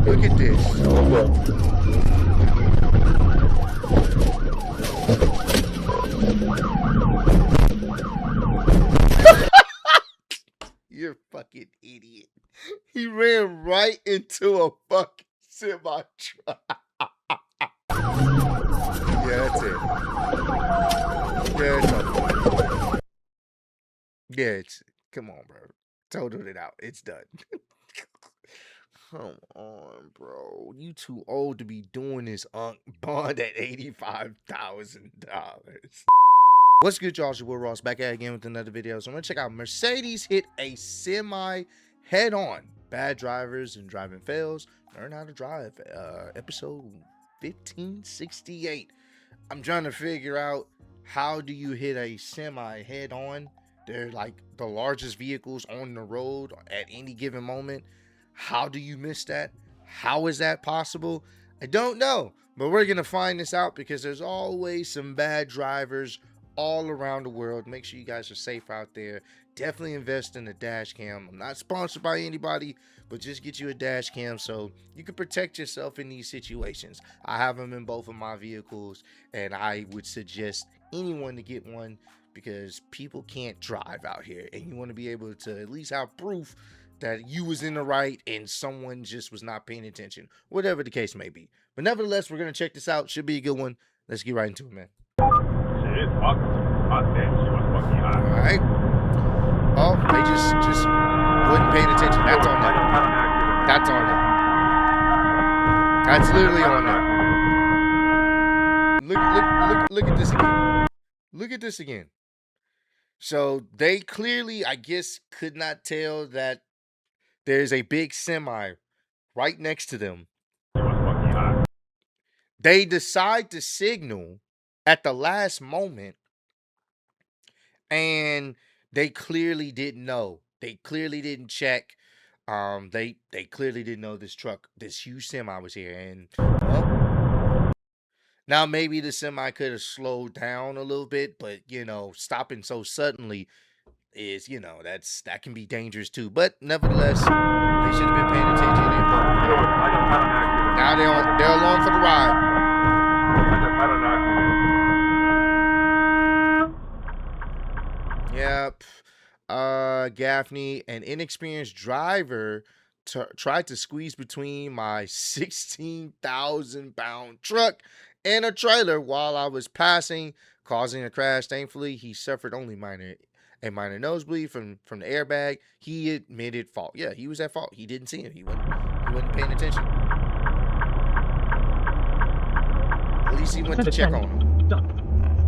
Look at this. You're a fucking idiot. He ran right into a fucking semi truck. Yeah, that's it. Yeah, it's over. Yeah, it's. Come on, bro. Totaled it out. It's done. Come on, bro. You too old to be doing this bond at $85,000. What's good, y'all? It's your boy Ross back at it again with another video. So I'm gonna check out Mercedes hit a semi head on. Bad drivers and driving fails. Learn how to drive. Episode 1568. I'm trying to figure out, how do you hit a semi head on? They're like the largest vehicles on the road at any given moment. How do you miss that? How is that possible? I don't know, but we're gonna find this out because there's always some bad drivers all around the world. Make sure you guys are safe out there. Definitely invest in a dash cam. I'm not sponsored by anybody, but just get you a dash cam so you can protect yourself in these situations. I have them in both of my vehicles, and I would suggest anyone to get one because people can't drive out here, and you want to be able to at least have proof that you was in the right and someone just was not paying attention, whatever the case may be. But nevertheless, we're gonna check this out. Should be a good one. Let's get right into it, man. Shit, fuck. Hot damn, she was fucking hot. All right. Oh, they just wasn't paying attention. That's on them. That's on them. That's literally on them. Look at this again. Look at this again. So they clearly, I guess, could not tell that there's a big semi right next to them. She was fucking hot. They decide to signal at the last moment, and they clearly didn't know. They clearly didn't check. They clearly didn't know this huge semi was here. And well, now maybe the semi could have slowed down a little bit, but stopping so suddenly is, that can be dangerous too. But nevertheless, they should have been paying attention. Now they're along for the ride. Yep. Gaffney, an inexperienced driver, tried to squeeze between my 16,000-pound truck and a trailer while I was passing, causing a crash. Thankfully, he suffered only a minor nosebleed from the airbag. He admitted fault. Yeah, he was at fault. He didn't see him. He wasn't paying attention. At least he went to check on him.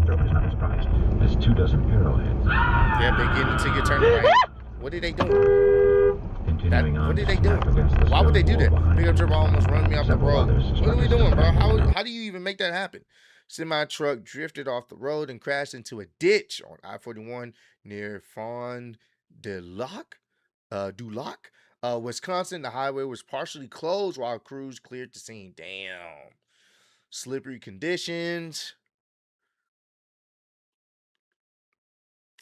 Nobody's not surprised. There's 2 dozen arrowheads. Yeah, they getting to your turn around. What are they doing? What did they do? Why would they do that? Pickup truck almost run me off the road. What are we doing, bro? How do you even make that happen? Semi truck drifted off the road and crashed into a ditch on I-41 near Fond du Lac, Wisconsin. The highway was partially closed while crews cleared the scene. Damn. Slippery conditions.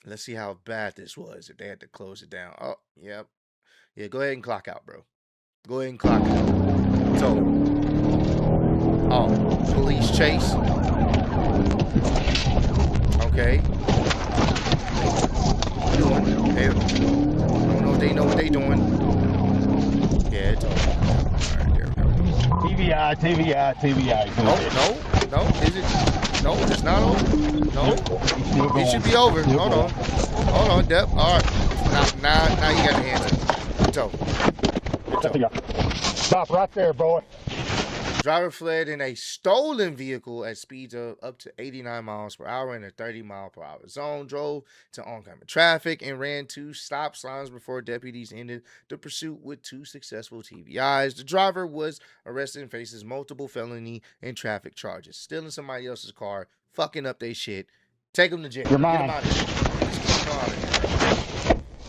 Let's see how bad this was if they had to close it down. Oh, yep. Yeah, go ahead and clock out, bro. Go ahead and clock out. So, police chase. Okay. What you doing? Hey, I don't know if they know what they doing. Yeah, it's over. All right, there we go. TVI. No. Is it? No, it's not over. No, it should be over. Hold on, Dep. All right. Now you got your hands up. It's over. Stop right there, boy. Driver fled in a stolen vehicle at speeds of up to 89 miles per hour in a 30-mile-per-hour zone, drove to oncoming traffic, and ran 2 stop signs before deputies ended the pursuit with 2 successful TBIs. The driver was arrested and faces multiple felony and traffic charges. Stealing somebody else's car, fucking up their shit. Take him to jail. Get him out of here.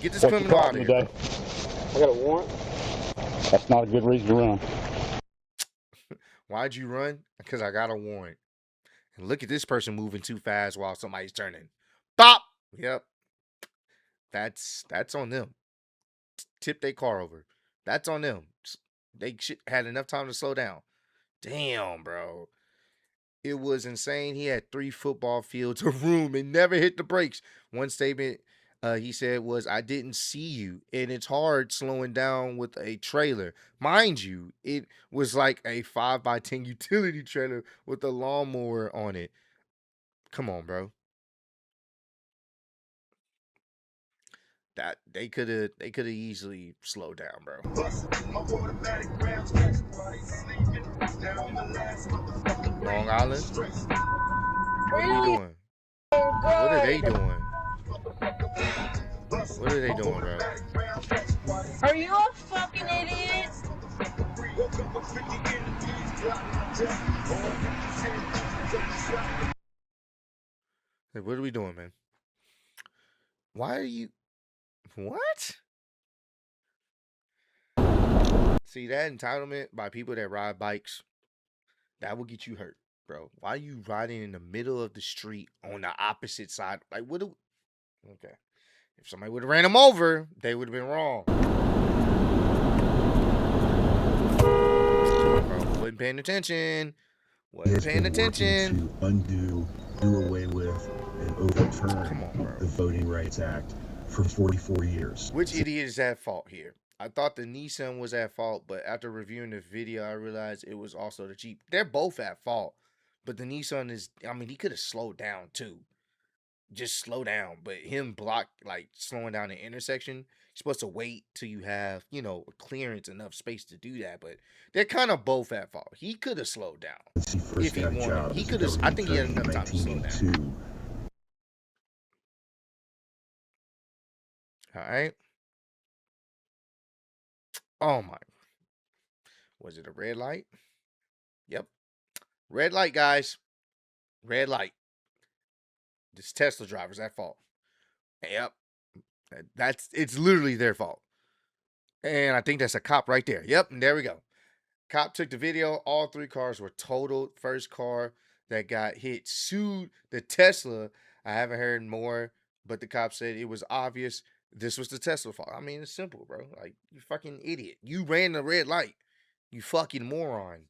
Get this criminal out of here. I got a warrant. That's not a good reason to run. Why'd you run? Because I got a warrant. And look at this person moving too fast while somebody's turning. Bop! Yep. That's on them. Tip their car over. That's on them. They had enough time to slow down. Damn, bro. It was insane. He had 3 football fields of room and never hit the brakes. One statement he said was, "I didn't see you." And it's hard slowing down with a trailer. Mind you, it was like a 5x10 utility trailer with a lawnmower on it. Come on, bro. That they could have easily slowed down, bro. Long Island. What are we doing? What are they doing? What are they doing, bro? Are you a fucking idiot? Hey, what are we doing, man? Why are you... What? See, that entitlement by people that ride bikes, that will get you hurt, bro. Why are you riding in the middle of the street on the opposite side? Like, what do... Okay. If somebody would have ran them over, they would have been wrong. Bro, wasn't paying attention. Wasn't paying attention. To undo, do away with, and overturn the Voting Rights Act for 44 years. Which idiot is at fault here? I thought the Nissan was at fault, but after reviewing the video, I realized it was also the Jeep. They're both at fault, but the Nissan is, I mean, he could have slowed down too. Just slow down, but him slowing down the intersection, you're supposed to wait till you have, clearance, enough space to do that, but they're kind of both at fault. He could have slowed down if he wanted. He could have, I think he had enough time to slow down. All right. Oh my. Was it a red light? Yep. Red light, guys. Red light. This Tesla driver's at fault. Yep. It's literally their fault. And I think that's a cop right there. Yep, and there we go. Cop took the video. All 3 cars were totaled. First car that got hit sued the Tesla. I haven't heard more, but the cop said it was obvious this was the Tesla fault. I mean, it's simple, bro. Like, you fucking idiot. You ran the red light. You fucking moron.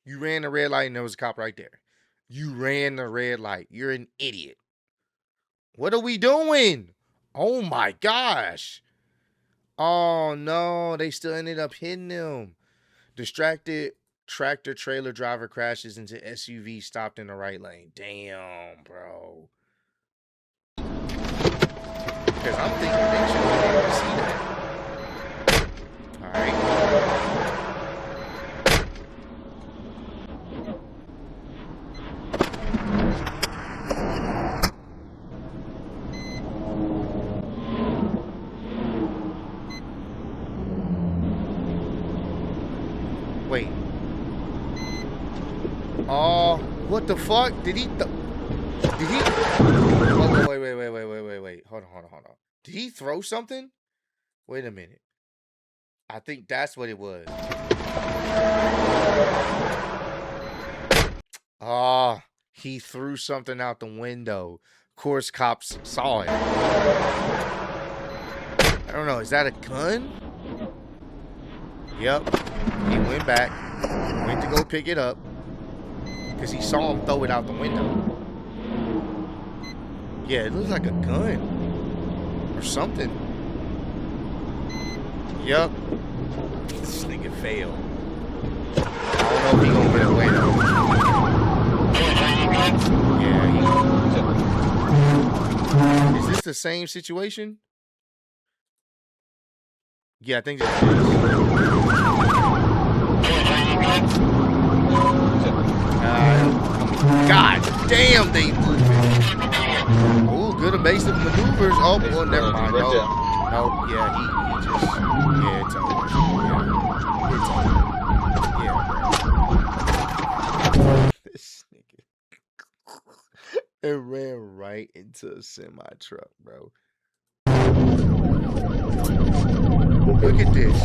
You ran the red light and there was a cop right there. You ran the red light. You're an idiot. What are we doing? Oh my gosh. Oh no, they still ended up hitting them. Distracted tractor trailer driver crashes into SUV stopped in the right lane. Damn, bro. Because I'm thinking they should have been able to see that. All right. Wait. Oh, what the fuck? Did he? Oh, wait. Hold on. Did he throw something? Wait a minute. I think that's what it was. Ah, he threw something out the window. Of course, cops saw it. I don't know. Is that a gun? Yep. He went back, went to go pick it up, because he saw him throw it out the window. Yeah, it looks like a gun. Or something. Yep. This nigga failed. I don't know if he gonna get away though. Yeah, Is this the same situation? Yeah, I think that is. God damn, they moving. Oh, good evasive maneuvers. Oh, well, never mind. No, yeah, he just, yeah, it's over. Yeah, bro. This nigga. It ran right into a semi truck, bro. Look at this.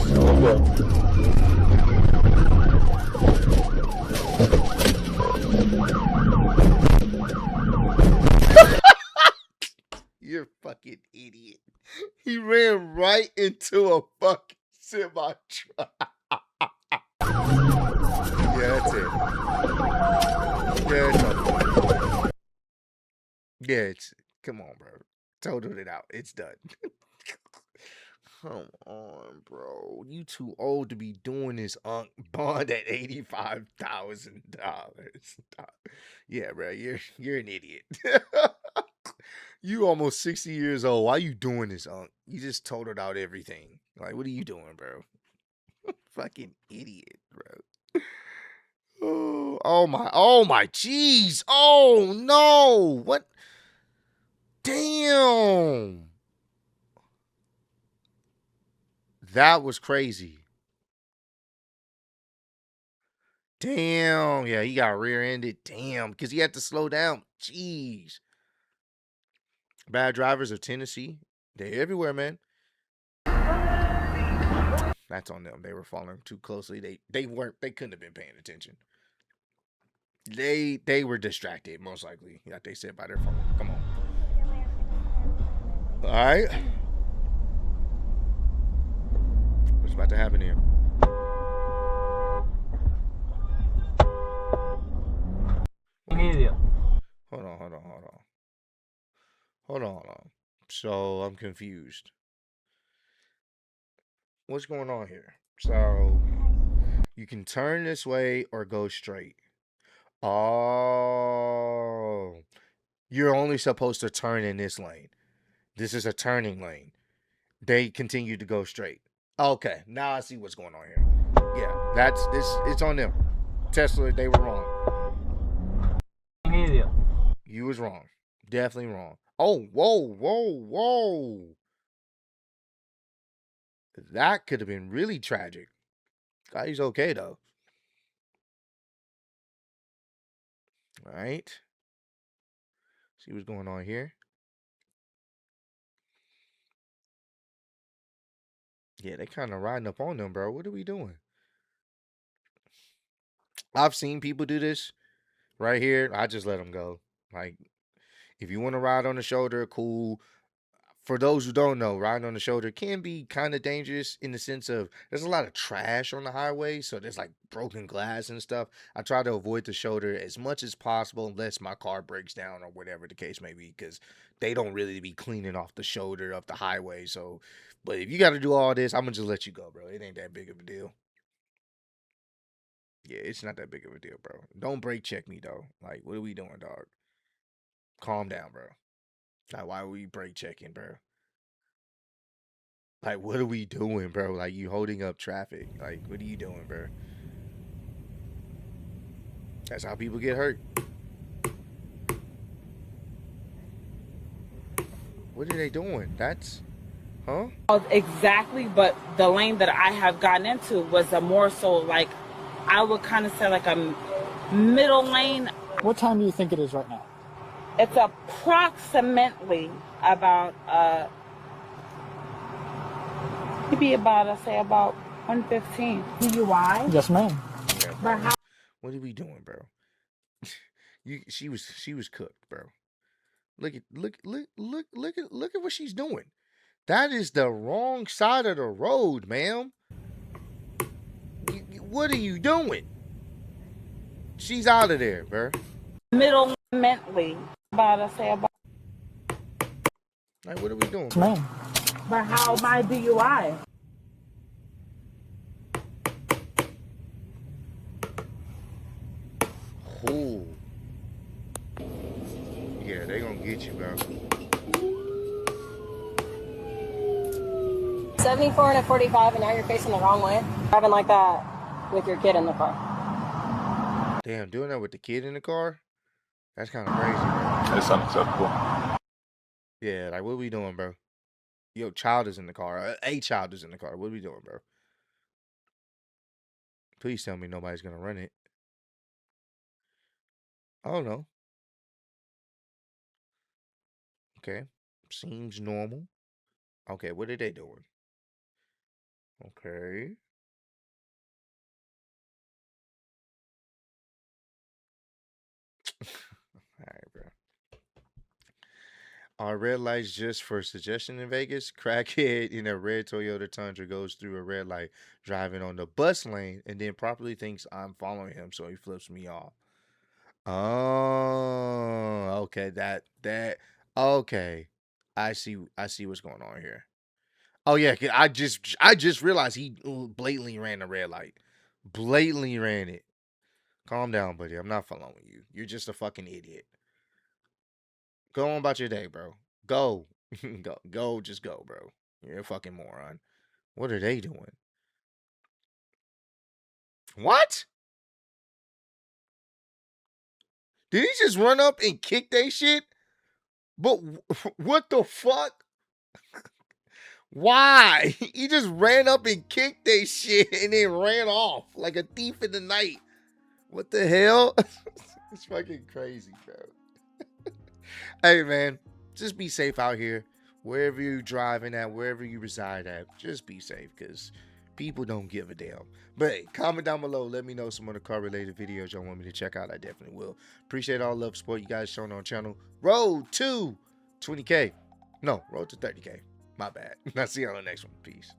You're a fucking idiot. He ran right into a fucking semi truck. Yeah, it's over. Yeah, it's come on, bro. Totaled it out. It's done. Come on, bro. You too old to be doing this bond at $85,000. Yeah, bro. You're an idiot. You almost 60 years old. Why you doing this, Unc? You just totaled out everything. Like, what are you doing, bro? Fucking idiot, bro. Oh my, jeez. Oh no. What? Damn. That was crazy. Damn. Yeah, he got rear-ended. Damn, because he had to slow down. Jeez. Bad drivers of Tennessee. They're everywhere, man. That's on them. They were following too closely. They couldn't have been paying attention. They were distracted, most likely, like they said by their phone. Come on. All right. What's about to happen here? Hold on. So I'm confused. What's going on here? So you can turn this way or go straight. Oh, you're only supposed to turn in this lane. This is a turning lane. They continue to go straight. Okay, now I see what's going on here. Yeah, that's this. It's on them. Tesla, they were wrong. You was wrong. Definitely wrong. Oh, whoa. That could have been really tragic. God, he's okay though. All right. See what's going on here. Yeah, they kind of riding up on them, bro. What are we doing? I've seen people do this right here. I just let them go. Like, if you want to ride on the shoulder, cool. For those who don't know, riding on the shoulder can be kind of dangerous in the sense of there's a lot of trash on the highway. So there's like broken glass and stuff. I try to avoid the shoulder as much as possible unless my car breaks down or whatever the case may be, because they don't really be cleaning off the shoulder of the highway. So, but if you got to do all this, I'm going to just let you go, bro. It ain't that big of a deal. Yeah, it's not that big of a deal, bro. Don't brake check me, though. Like, what are we doing, dog? Calm down, bro. Like, why are we brake checking, bro? Like, what are we doing, bro? Like, you holding up traffic. Like, what are you doing, bro? That's how people get hurt. What are they doing? That's, huh? Exactly, but the lane that I have gotten into was a more so like, I would kind of say like a middle lane. What time do you think it is right now? It's approximately about maybe about I say about 1:15. DUI. Yes, ma'am. Yeah, But how? what are we doing, bro? She was cooked, bro. Look at what she's doing. That is the wrong side of the road, ma'am. What are you doing? She's out of there, bro. Middle mentally about I say about. Like, what are we doing, Yes, ma'am. But how my DUI? Ooh. Yeah, they gonna get you, bro. 74 and a 45, and now you're facing the wrong way. Driving like that with your kid in the car. Damn, doing that with the kid in the car? That's kind of crazy, bro. That's unacceptable. Yeah, like, what are we doing, bro? Your child is in the car. A child is in the car. What are we doing, bro? Please tell me nobody's gonna run it. I don't know. Okay. Seems normal. Okay, what are they doing? Okay. All right, bro. Are red lights just for suggestion in Vegas? Crackhead in a red Toyota Tundra goes through a red light driving on the bus lane and then properly thinks I'm following him, so he flips me off. Oh, okay. Okay. I see what's going on here. Oh yeah, I just realized he blatantly ran the red light. Blatantly ran it. Calm down, buddy. I'm not following you. You're just a fucking idiot. Go on about your day, bro. Go. Go, just go, bro. You're a fucking moron. What are they doing? What? Did he just run up and kick that shit? But what the fuck? Why? He just ran up and kicked that shit and then ran off like a thief in the night. What the hell? It's fucking crazy, bro. Hey, man, just be safe out here. Wherever you're driving at, wherever you reside at, just be safe because people don't give a damn. But hey, comment down below. Let me know some other car-related videos y'all want me to check out. I definitely will. Appreciate all the love, support you guys showing on the channel. Road to 20K. No, road to 30K. My bad. I'll see you on the next one. Peace.